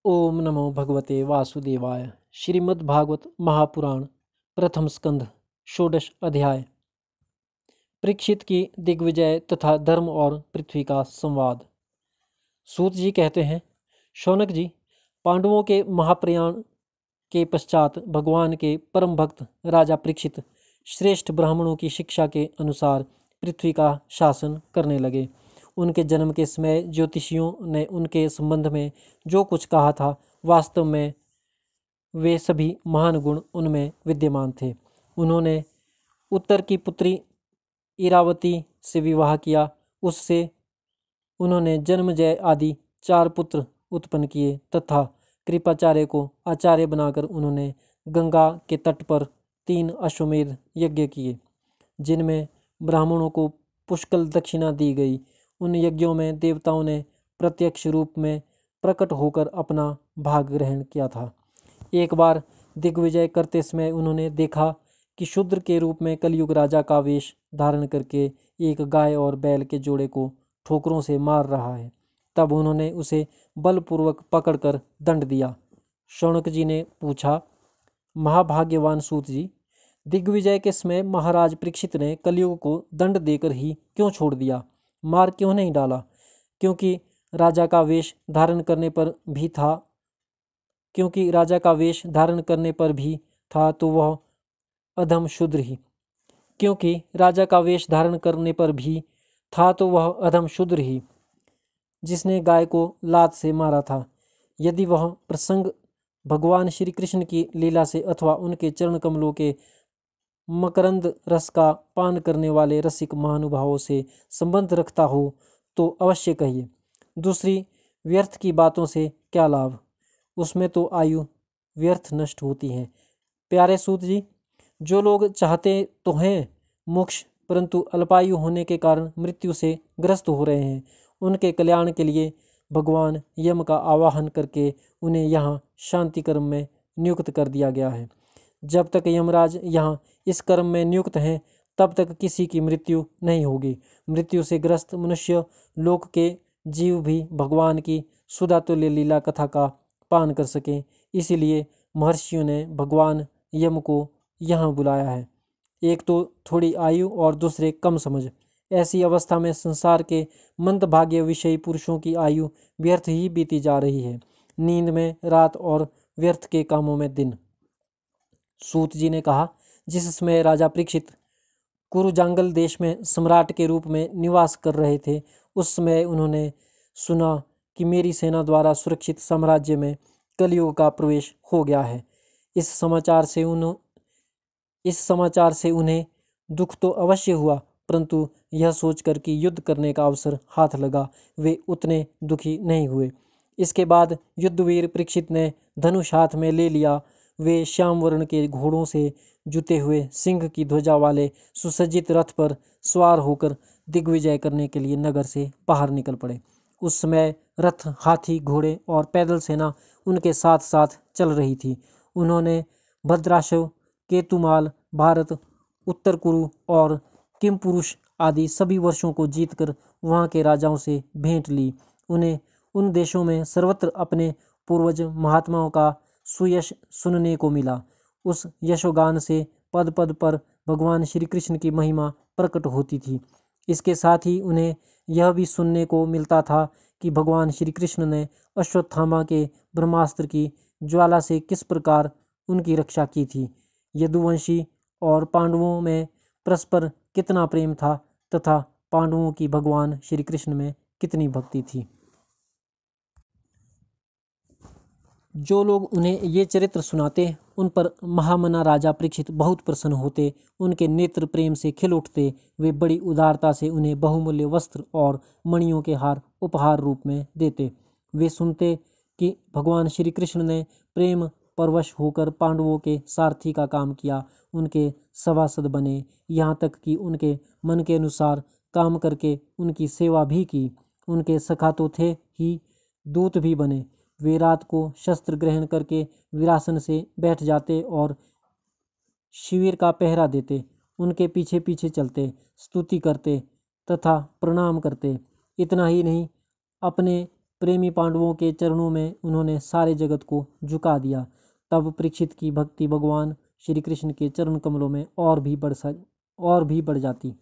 ओम नमो भगवते वासुदेवाय। श्रीमद्भागवत महापुराण प्रथम स्कंध षोडश अध्याय। परीक्षित की दिग्विजय तथा धर्म और पृथ्वी का संवाद। सूत जी कहते हैं, शौनक जी, पांडवों के महाप्रयाण के पश्चात भगवान के परम भक्त राजा परीक्षित श्रेष्ठ ब्राह्मणों की शिक्षा के अनुसार पृथ्वी का शासन करने लगे। उनके जन्म के समय ज्योतिषियों ने उनके संबंध में जो कुछ कहा था, वास्तव में वे सभी महान गुण उनमें विद्यमान थे। उन्होंने उत्तर की पुत्री इरावती से विवाह किया। उससे उन्होंने जन्मजय आदि 4 पुत्र उत्पन्न किए तथा कृपाचार्य को आचार्य बनाकर उन्होंने गंगा के तट पर 3 अश्वमेध यज्ञ किए, जिनमें ब्राह्मणों को पुष्कल दक्षिणा दी गई। उन यज्ञों में देवताओं ने प्रत्यक्ष रूप में प्रकट होकर अपना भाग ग्रहण किया था। एक बार दिग्विजय करते समय उन्होंने देखा कि शूद्र के रूप में कलयुग राजा का वेश धारण करके एक गाय और बैल के जोड़े को ठोकरों से मार रहा है। तब उन्होंने उसे बलपूर्वक पकड़कर दंड दिया। शौनक जी ने पूछा, महाभाग्यवान सूत जी, दिग्विजय के समय महाराज परीक्षित ने कलयुग को दंड देकर ही क्यों छोड़ दिया, मार क्यों नहीं डाला? क्योंकि राजा का वेश धारण करने पर भी था तो वह अधम शूद्र ही जिसने गाय को लात से मारा था। यदि वह प्रसंग भगवान श्री कृष्ण की लीला से अथवा उनके चरण कमलों के मकरंद रस का पान करने वाले रसिक महानुभावों से संबंध रखता हो तो अवश्य कहिए। दूसरी व्यर्थ की बातों से क्या लाभ, उसमें तो आयु व्यर्थ नष्ट होती है। प्यारे सूत जी, जो लोग चाहते तो हैं मोक्ष, परंतु अल्पायु होने के कारण मृत्यु से ग्रस्त हो रहे हैं, उनके कल्याण के लिए भगवान यम का आवाहन करके उन्हें यहाँ शांति कर्म में नियुक्त कर दिया गया है। जब तक यमराज यहाँ इस कर्म में नियुक्त हैं, तब तक किसी की मृत्यु नहीं होगी। मृत्यु से ग्रस्त मनुष्य लोक के जीव भी भगवान की सुधातुल्य लीला कथा का पान कर सकें, इसीलिए महर्षियों ने भगवान यम को यहाँ बुलाया है। एक तो थोड़ी आयु और दूसरे कम समझ। ऐसी अवस्था में संसार के मंदभाग्य विषयी पुरुषों की आयु व्यर्थ ही बीती जा रही है, नींद में रात और व्यर्थ के कामों में दिन। सूत जी ने कहा, जिस समय राजा परीक्षित कुरुजांगल देश में सम्राट के रूप में निवास कर रहे थे, उस समय उन्होंने सुना कि मेरी सेना द्वारा सुरक्षित साम्राज्य में कलयुग का प्रवेश हो गया है। इस समाचार से उन्हें दुख तो अवश्य हुआ, परंतु यह सोचकर कि युद्ध करने का अवसर हाथ लगा, वे उतने दुखी नहीं हुए। इसके बाद युद्धवीर परीक्षित ने धनुष हाथ में ले लिया। वे श्याम वर्ण के घोड़ों से जुते हुए सिंह की ध्वजा वाले सुसज्जित रथ पर सवार होकर दिग्विजय करने के लिए नगर से बाहर निकल पड़े। उस समय रथ, हाथी, घोड़े और पैदल सेना उनके साथ साथ चल रही थी। उन्होंने भद्राशव, केतुमाल, भारत, उत्तर कुरु और किमपुरुष आदि सभी वर्षों को जीतकर वहाँ के राजाओं से भेंट ली। उन्हें उन देशों में सर्वत्र अपने पूर्वज महात्माओं का सुयश सुनने को मिला। उस यशोगान से पद पद पर भगवान श्री कृष्ण की महिमा प्रकट होती थी। इसके साथ ही उन्हें यह भी सुनने को मिलता था कि भगवान श्री कृष्ण ने अश्वत्थामा के ब्रह्मास्त्र की ज्वाला से किस प्रकार उनकी रक्षा की थी। यदुवंशी और पांडवों में परस्पर कितना प्रेम था तथा पांडवों की भगवान श्री कृष्ण में कितनी भक्ति थी। जो लोग उन्हें ये चरित्र सुनाते, उन पर महामना राजा परीक्षित बहुत प्रसन्न होते। उनके नेत्र प्रेम से खिल उठते। वे बड़ी उदारता से उन्हें बहुमूल्य वस्त्र और मणियों के हार उपहार रूप में देते। वे सुनते कि भगवान श्री कृष्ण ने प्रेम परवश होकर पांडवों के सारथी का काम किया, उनके सभासद बने, यहाँ तक कि उनके मन के अनुसार काम करके उनकी सेवा भी की। उनके सखा तो थे ही, दूत भी बने। वे रात को शस्त्र ग्रहण करके वीरासन से बैठ जाते और शिविर का पहरा देते। उनके पीछे पीछे चलते, स्तुति करते तथा प्रणाम करते। इतना ही नहीं, अपने प्रेमी पांडवों के चरणों में उन्होंने सारे जगत को झुका दिया। तब परीक्षित की भक्ति भगवान श्री कृष्ण के चरण कमलों में और भी बढ़ जाती।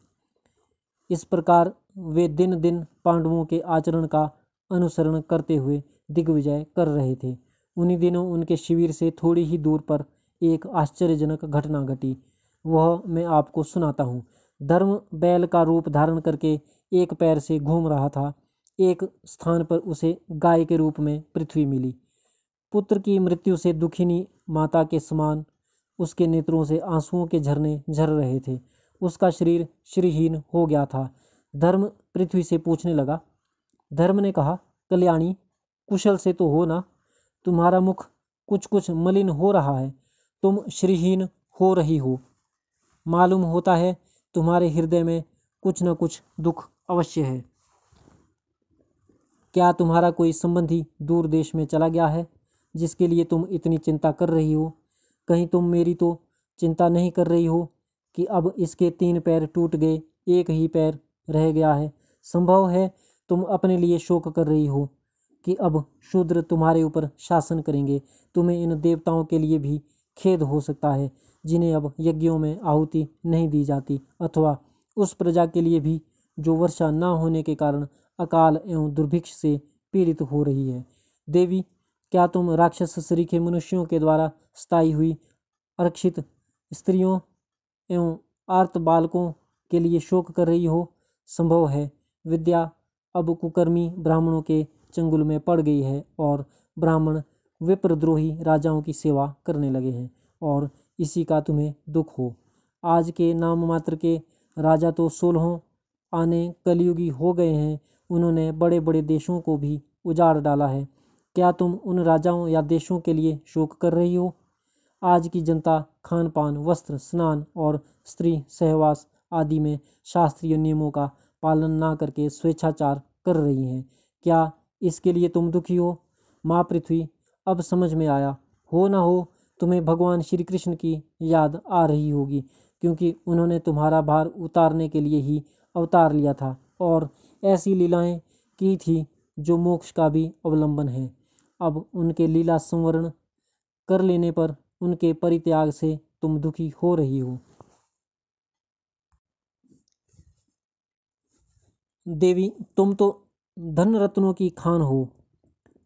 इस प्रकार वे दिन दिन पांडवों के आचरण का अनुसरण करते हुए दिग्विजय कर रहे थे। उन्हीं दिनों उनके शिविर से थोड़ी ही दूर पर एक आश्चर्यजनक घटना घटी। वह मैं आपको सुनाता हूँ। धर्म बैल का रूप धारण करके एक पैर से घूम रहा था। एक स्थान पर उसे गाय के रूप में पृथ्वी मिली। पुत्र की मृत्यु से दुखिनी माता के समान उसके नेत्रों से आंसुओं के झरने झर रहे थे। उसका शरीर श्रीहीन हो गया था। धर्म पृथ्वी से पूछने लगा। धर्म ने कहा, कल्याणी, कुशल से तो हो ना? तुम्हारा मुख कुछ कुछ मलिन हो रहा है। तुम श्रीहीन हो रही हो। मालूम होता है तुम्हारे हृदय में कुछ न कुछ दुख अवश्य है। क्या तुम्हारा कोई संबंधी दूर देश में चला गया है जिसके लिए तुम इतनी चिंता कर रही हो? कहीं तुम मेरी तो चिंता नहीं कर रही हो कि अब इसके 3 पैर टूट गए, एक ही पैर रह गया है? संभव है तुम अपने लिए शोक कर रही हो कि अब शूद्र तुम्हारे ऊपर शासन करेंगे। तुम्हें इन देवताओं के लिए भी खेद हो सकता है जिन्हें अब यज्ञों में आहुति नहीं दी जाती, अथवा उस प्रजा के लिए भी जो वर्षा न होने के कारण अकाल एवं दुर्भिक्ष से पीड़ित हो रही है। देवी, क्या तुम राक्षस सरीखे मनुष्यों के द्वारा स्थायी हुई आरक्षित स्त्रियों एवं आर्त बालकों के लिए शोक कर रही हो? संभव है विद्या अब कुकर्मी ब्राह्मणों के चंगुल में पड़ गई है और ब्राह्मण विप्रद्रोही राजाओं की सेवा करने लगे हैं और इसी का तुम्हें दुख हो। आज के नाम मात्र के राजा तो 16 आने कलयुगी हो गए हैं। उन्होंने बड़े बड़े देशों को भी उजाड़ डाला है। क्या तुम उन राजाओं या देशों के लिए शोक कर रही हो? आज की जनता खान पान, वस्त्र, स्नान और स्त्री सहवास आदि में शास्त्रीय नियमों का पालन ना करके स्वेच्छाचार कर रही है। क्या इसके लिए तुम दुखी हो? माँ पृथ्वी, अब समझ में आया। हो ना हो तुम्हें भगवान श्री कृष्ण की याद आ रही होगी, क्योंकि उन्होंने तुम्हारा भार उतारने के लिए ही अवतार लिया था और ऐसी लीलाएं की थी जो मोक्ष का भी अवलंबन है। अब उनके लीला संवरण कर लेने पर उनके परित्याग से तुम दुखी हो रही हो। देवी, तुम तो धन रत्नों की खान हो।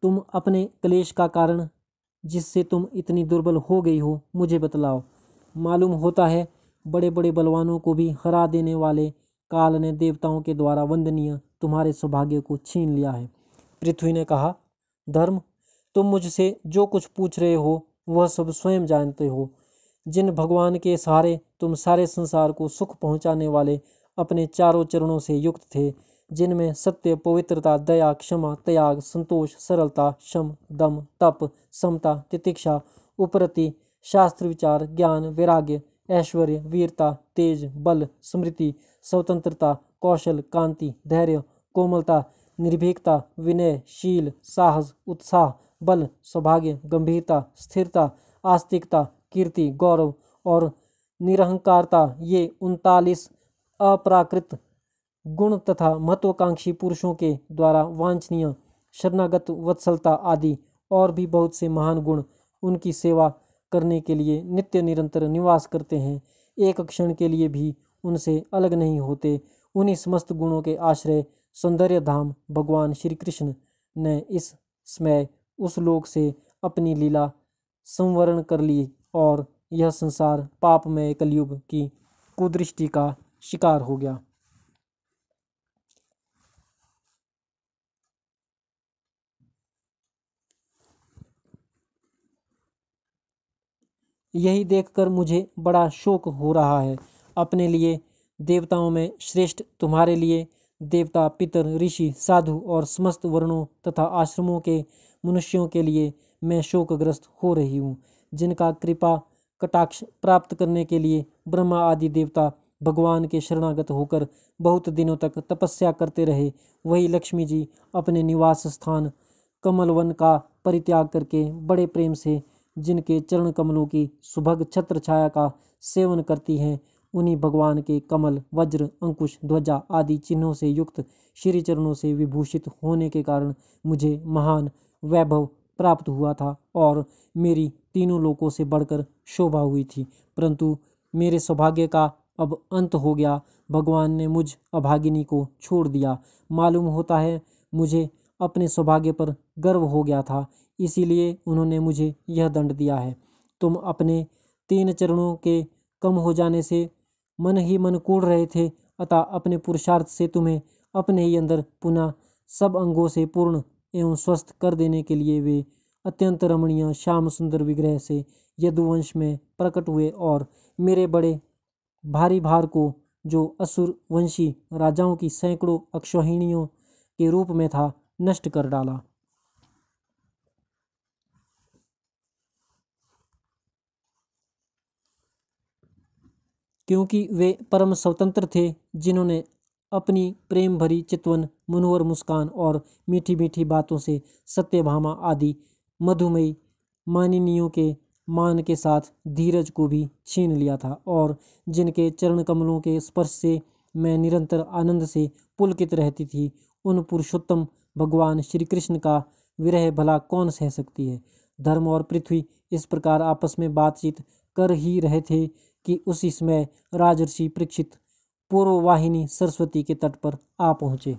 तुम अपने क्लेश का कारण जिससे तुम इतनी दुर्बल हो गई हो मुझे बतलाओ। मालूम होता है बड़े बड़े बलवानों को भी हरा देने वाले काल ने देवताओं के द्वारा वंदनीय तुम्हारे सौभाग्य को छीन लिया है। पृथ्वी ने कहा, धर्म, तुम मुझसे जो कुछ पूछ रहे हो वह सब स्वयं जानते हो। जिन भगवान के सहारे तुम सारे संसार को सुख पहुंचाने वाले अपने चारों चरणों से युक्त थे, जिनमें सत्य, पवित्रता, दया, क्षमा, त्याग, संतोष, सरलता, शम, दम, तप, समता, तितिक्षा, उपरति, शास्त्र विचार, ज्ञान, वैराग्य, ऐश्वर्य, वीरता, तेज, बल, स्मृति, स्वतंत्रता, कौशल, कांति, धैर्य, कोमलता, निर्भीकता, विनय, शील, साहस, उत्साह, बल, सौभाग्य, गंभीरता, स्थिरता, आस्तिकता, कीर्ति, गौरव और निरहंकारता, ये 39 अप्राकृत गुण तथा महत्वाकांक्षी पुरुषों के द्वारा वांछनीय शरणागत वत्सलता आदि और भी बहुत से महान गुण उनकी सेवा करने के लिए नित्य निरंतर निवास करते हैं। एक क्षण के लिए भी उनसे अलग नहीं होते। उन्हीं समस्त गुणों के आश्रय सौंदर्य धाम भगवान श्री कृष्ण ने इस समय उस लोक से अपनी लीला संवरण कर ली और यह संसार पापमय कलयुग की कुदृष्टि का शिकार हो गया। यही देखकर मुझे बड़ा शोक हो रहा है। अपने लिए देवताओं में श्रेष्ठ तुम्हारे लिए देवता, पितर, ऋषि, साधु और समस्त वर्णों तथा आश्रमों के मनुष्यों के लिए मैं शोकग्रस्त हो रही हूँ। जिनका कृपा कटाक्ष प्राप्त करने के लिए ब्रह्मा आदि देवता भगवान के शरणागत होकर बहुत दिनों तक तपस्या करते रहे, वही लक्ष्मी जी अपने निवास स्थान कमलवन का परित्याग करके बड़े प्रेम से जिनके चरण कमलों की सुभग छत्र छाया का सेवन करती हैं, उन्हीं भगवान के कमल, वज्र, अंकुश, ध्वजा आदि चिन्हों से युक्त श्री चरणों से विभूषित होने के कारण मुझे महान वैभव प्राप्त हुआ था और मेरी तीनों लोकों से बढ़कर शोभा हुई थी। परंतु मेरे सौभाग्य का अब अंत हो गया। भगवान ने मुझ अभागिनी को छोड़ दिया। मालूम होता है मुझे अपने सौभाग्य पर गर्व हो गया था, इसीलिए उन्होंने मुझे यह दंड दिया है। तुम अपने 3 चरणों के कम हो जाने से मन ही मन कूढ़ रहे थे, अतः अपने पुरुषार्थ से तुम्हें अपने ही अंदर पुनः सब अंगों से पूर्ण एवं स्वस्थ कर देने के लिए वे अत्यंत रमणीय श्याम सुंदर विग्रह से यदुवंश में प्रकट हुए और मेरे बड़े भारी भार को, जो असुर वंशी राजाओं की सैकड़ों अक्षौहिणियों के रूप में था, नष्ट कर डाला। क्योंकि वे परम स्वतंत्र थे, जिन्होंने अपनी प्रेम भरी चितवन, मनोहर मुस्कान और मीठी मीठी बातों से सत्यभामा आदि मधुमयी मानिनियों के मान के साथ धीरज को भी छीन लिया था और जिनके चरण कमलों के स्पर्श से मैं निरंतर आनंद से पुलकित रहती थी, उन पुरुषोत्तम भगवान श्री कृष्ण का विरह भला कौन सह सकती है। धर्म और पृथ्वी इस प्रकार आपस में बातचीत कर ही रहे थे कि उसी समय राजर्षि परीक्षित पूर्ववाहिनी सरस्वती के तट पर आ पहुँचे।